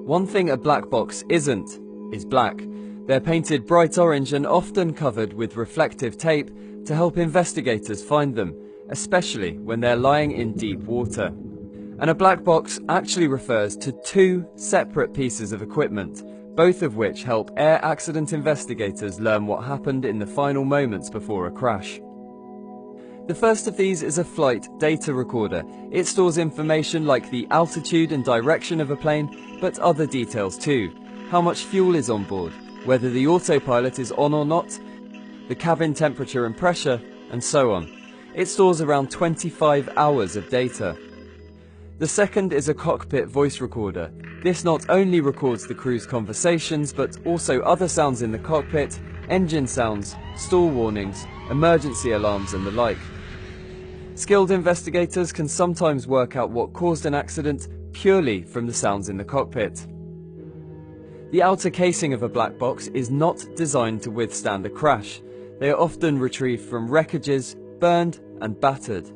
One thing a black box isn't, is black. They're painted bright orange and often covered with reflective tape to help investigators find them, especially when they're lying in deep water. And a black box actually refers to two separate pieces of equipment, both of which help air accident investigators learn what happened in the final moments before a crash. The first of these is a flight data recorder. It stores information like the altitude and direction of a plane, but other details too. How much fuel is on board, whether the autopilot is on or not, the cabin temperature and pressure, and so on. It stores around 25 hours of data. The second is a cockpit voice recorder. This not only records the crew's conversations, but also other sounds in the cockpit, engine sounds, stall warnings, emergency alarms and the like. Skilled investigators can sometimes work out what caused an accident purely from the sounds in the cockpit. The outer casing of a black box is not designed to withstand a crash. They are often retrieved from wreckages, burned and battered.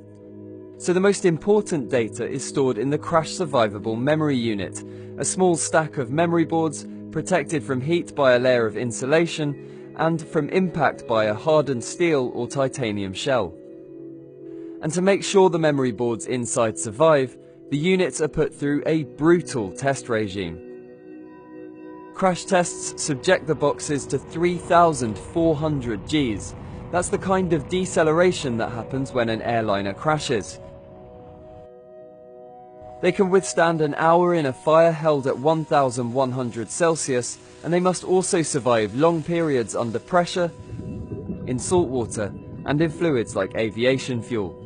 So the most important data is stored in the crash survivable memory unit, a small stack of memory boards protected from heat by a layer of insulation and from impact by a hardened steel or titanium shell. And to make sure the memory boards inside survive, the units are put through a brutal test regime. Crash tests subject the boxes to 3,400 Gs. That's the kind of deceleration that happens when an airliner crashes. They can withstand an hour in a fire held at 1,100 Celsius, and they must also survive long periods under pressure, in salt water, and in fluids like aviation fuel.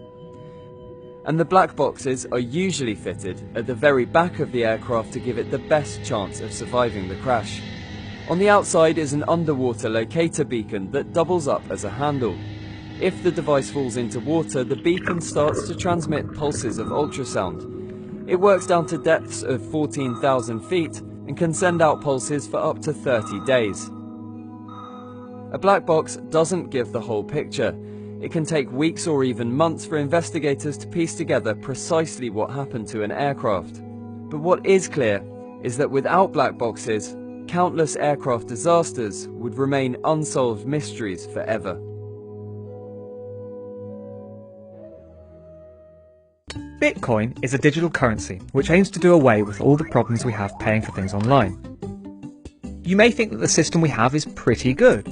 And the black boxes are usually fitted at the very back of the aircraft to give it the best chance of surviving the crash. On the outside is an underwater locator beacon that doubles up as a handle. If the device falls into water, the beacon starts to transmit pulses of ultrasound. It works down to depths of 14,000 feet and can send out pulses for up to 30 days. A black box doesn't give the whole picture. It can take weeks or even months for investigators to piece together precisely what happened to an aircraft. But what is clear is that without black boxes, countless aircraft disasters would remain unsolved mysteries forever. Bitcoin is a digital currency which aims to do away with all the problems we have paying for things online. You may think that the system we have is pretty good.